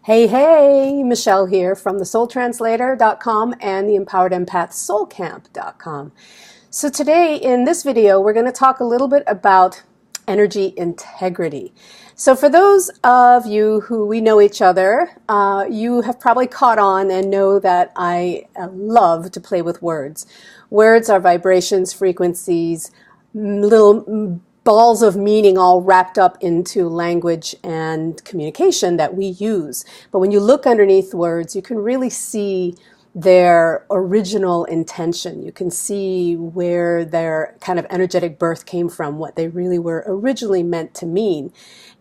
Hey, hey, Michelle here from thesoultranslator.com and the Empowered Empath Soulcamp.com. So today in this video, we're going to talk a little bit about energy integrity. So for those of you who we know each other, you have probably caught on and know that I love to play with words. Words are vibrations, frequencies, little balls of meaning all wrapped up into language and communication that we use. But when you look underneath words, you can really see their original intention. You can see where their kind of energetic birth came from, what they really were originally meant to mean.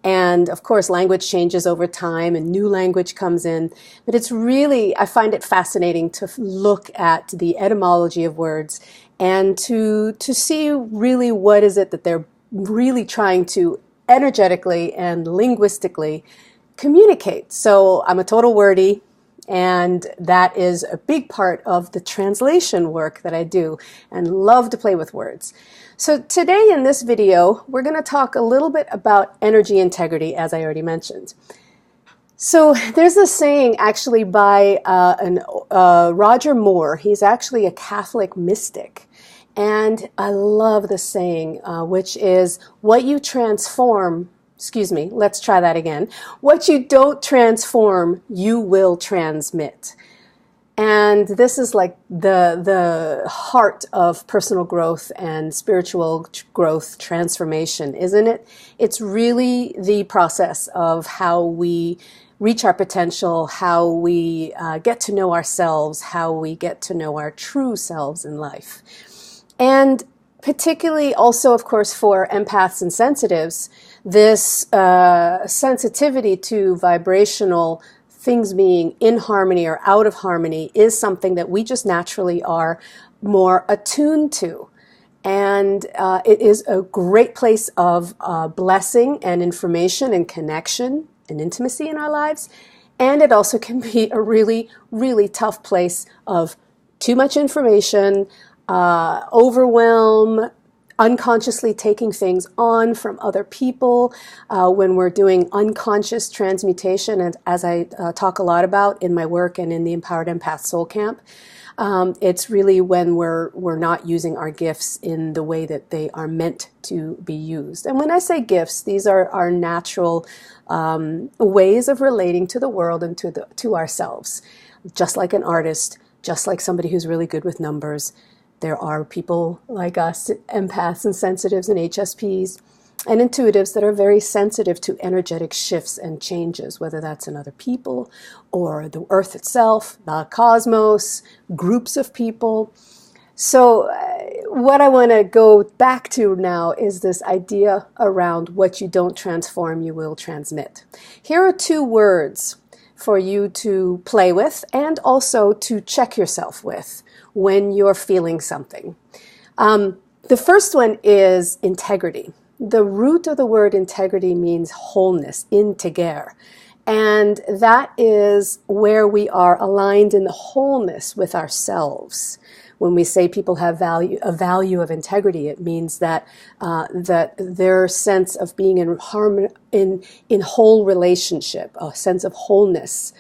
And of course, language changes over time and new language comes in. But it's really, I find it fascinating to look at the etymology of words and to see really what is it that they're really trying to energetically and linguistically communicate. So I'm a total wordy, and that is a big part of the translation work that I do and love to play with words. So today in this video, we're going to talk a little bit about energy integrity, as I already mentioned. So there's a saying actually by Roger Moore. He's actually a Catholic mystic. And I love the saying, which is, what you transform, let's try that again. What you don't transform, you will transmit. And this is like the heart of personal growth and spiritual growth transformation, isn't it? It's really the process of how we reach our potential, how we get to know ourselves, how we get to know our true selves in life. And particularly also, of course, for empaths and sensitives, this sensitivity to vibrational things being in harmony or out of harmony is something that we just naturally are more attuned to. And it is a great place of blessing and information and connection and intimacy in our lives. And it also can be a really, really tough place of too much information, overwhelm, unconsciously taking things on from other people when we're doing unconscious transmutation, and as I talk a lot about in my work and in the Empowered Empath Soul Camp. It's really when we're not using our gifts in the way that they are meant to be used. And when I say gifts, these are our natural ways of relating to the world and to ourselves. Just like an artist, just like somebody who's really good with numbers, there are people like us, empaths and sensitives and HSPs and intuitives that are very sensitive to energetic shifts and changes, whether that's in other people or the earth itself, the cosmos, groups of people. So what I want to go back to now is this idea around what you don't transform, you will transmit. Here are two words for you to play with and also to check yourself with when you're feeling something. The first one is integrity. The root of the word integrity means wholeness, integer. And that is where we are aligned in the wholeness with ourselves. When we say people have a value of integrity, it means that that their sense of being in harmony, in whole relationship, a sense of wholeness,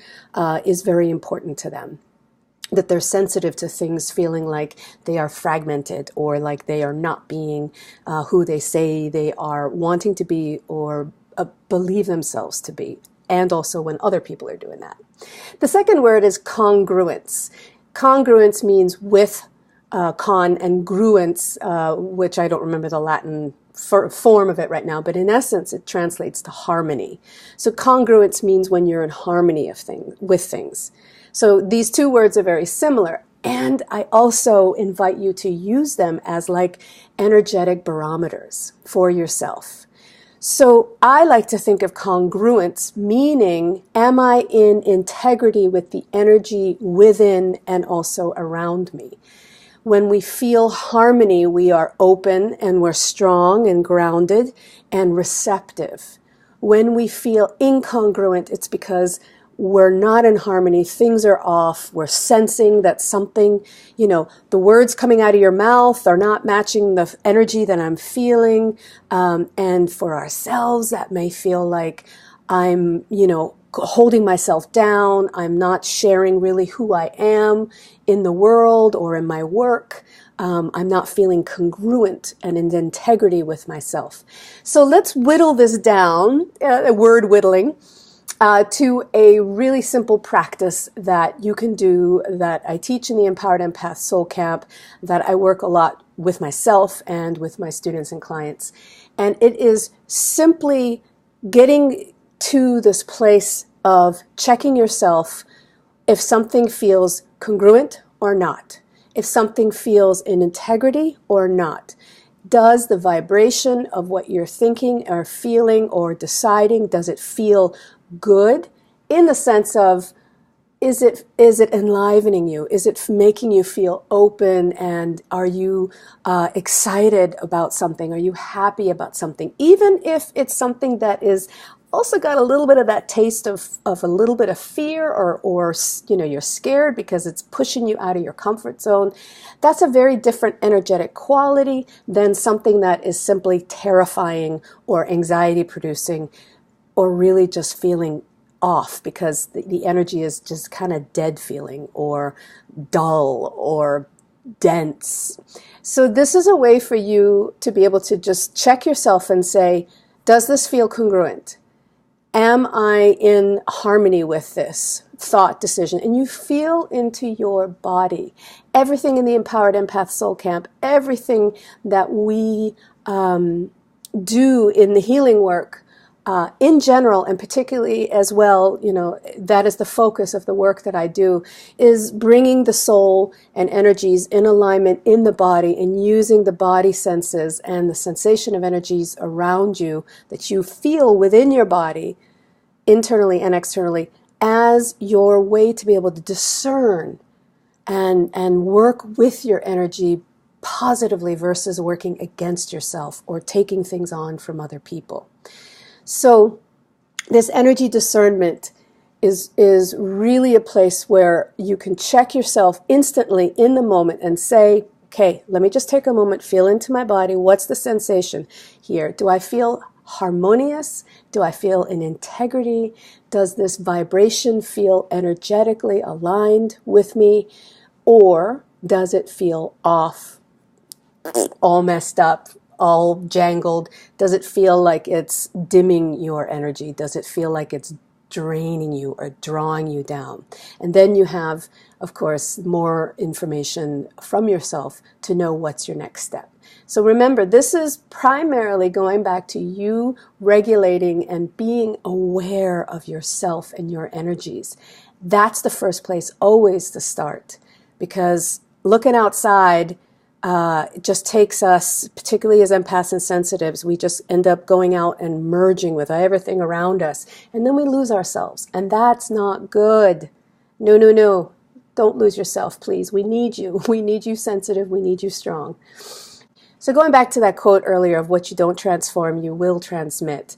is very important to them. That they're sensitive to things feeling like they are fragmented or like they are not being who they say they are wanting to be or believe themselves to be, and also when other people are doing that. The second word is congruence. Congruence means with, con, and gruence, which I don't remember the Latin form of it right now, but in essence it translates to harmony. So congruence means when you're in harmony with things. So these two words are very similar, and I also invite you to use them as like energetic barometers for yourself. So I like to think of congruence meaning, am I in integrity with the energy within and also around me? When we feel harmony, we are open and we're strong and grounded and receptive. When we feel incongruent, it's because we're not in harmony, things are off, we're sensing that something, the words coming out of your mouth are not matching the energy that I'm feeling. And for ourselves, that may feel like I'm, holding myself down. I'm not sharing really who I am in the world or in my work. I'm not feeling congruent and in integrity with myself. So let's whittle this down, word whittling, to a really simple practice that you can do, that I teach in the Empowered Empath Soul Camp, that I work a lot with myself and with my students and clients. And it is simply getting to this place of checking yourself if something feels congruent or not, if something feels in integrity or not. Does the vibration of what you're thinking or feeling or deciding, does it feel good in the sense of, is it enlivening you? Is it making you feel open? And are you excited about something? Are you happy about something? Even if it's something that is also got a little bit of that taste of a little bit of fear, or you're scared because it's pushing you out of your comfort zone. That's a very different energetic quality than something that is simply terrifying or anxiety producing, or really just feeling off because the energy is just kind of dead feeling or dull or dense. So this is a way for you to be able to just check yourself and say, does this feel congruent? Am I in harmony with this thought, decision? And you feel into your body. Everything in the Empowered Empath Soul Camp, everything that we do in the healing work, in general, and particularly as well, that is the focus of the work that I do, is bringing the soul and energies in alignment in the body and using the body senses and the sensation of energies around you that you feel within your body, internally and externally, as your way to be able to discern and work with your energy positively versus working against yourself or taking things on from other people. So this energy discernment is really a place where you can check yourself instantly in the moment and say, okay, let me just take a moment, feel into my body. What's the sensation here? Do I feel harmonious? Do I feel in integrity? Does this vibration feel energetically aligned with me? Or does it feel off, all messed up, all jangled? Does it feel like it's dimming your energy? Does it feel like it's draining you or drawing you down? And then you have, of course, more information from yourself to know what's your next step. So remember, this is primarily going back to you regulating and being aware of yourself and your energies. That's the first place always to start, because looking outside, it just takes us, particularly as empaths and sensitives, we just end up going out and merging with everything around us, and then we lose ourselves, and that's not good. No, no, no. Don't lose yourself, please. We need you. We need you sensitive. We need you strong. So going back to that quote earlier of what you don't transform, you will transmit.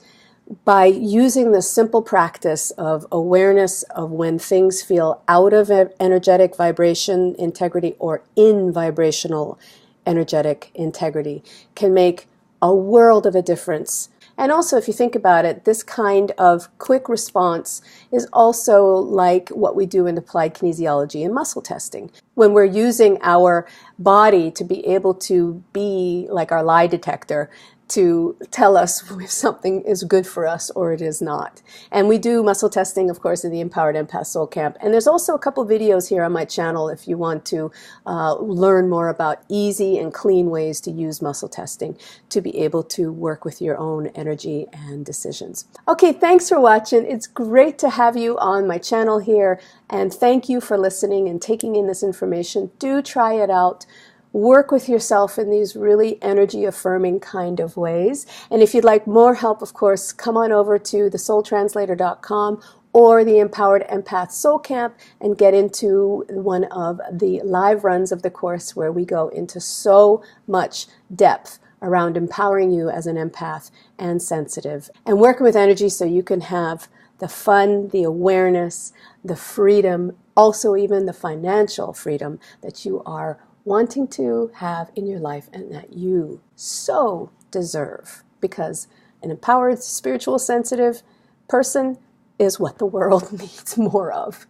By using the simple practice of awareness of when things feel out of energetic vibration integrity or in vibrational energetic integrity, can make a world of a difference. And also, if you think about it, this kind of quick response is also like what we do in applied kinesiology and muscle testing. When we're using our body to be able to be like our lie detector, to tell us if something is good for us or it is not. And we do muscle testing, of course, in the Empowered Empath Soul Camp. And there's also a couple videos here on my channel if you want to learn more about easy and clean ways to use muscle testing to be able to work with your own energy and decisions. Okay, thanks for watching. It's great to have you on my channel here. And thank you for listening and taking in this information. Do try it out. Work with yourself in these really energy affirming kind of ways. And if you'd like more help, of course, come on over to thesoultranslator.com or the Empowered Empath Soul Camp and get into one of the live runs of the course where we go into so much depth around empowering you as an empath and sensitive and working with energy so you can have the fun, the awareness, the freedom, also even the financial freedom that you are wanting to have in your life and that you so deserve, because an empowered, spiritual, sensitive person is what the world needs more of.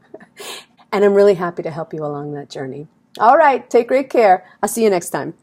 And I'm really happy to help you along that journey. All right, take great care. I'll see you next time.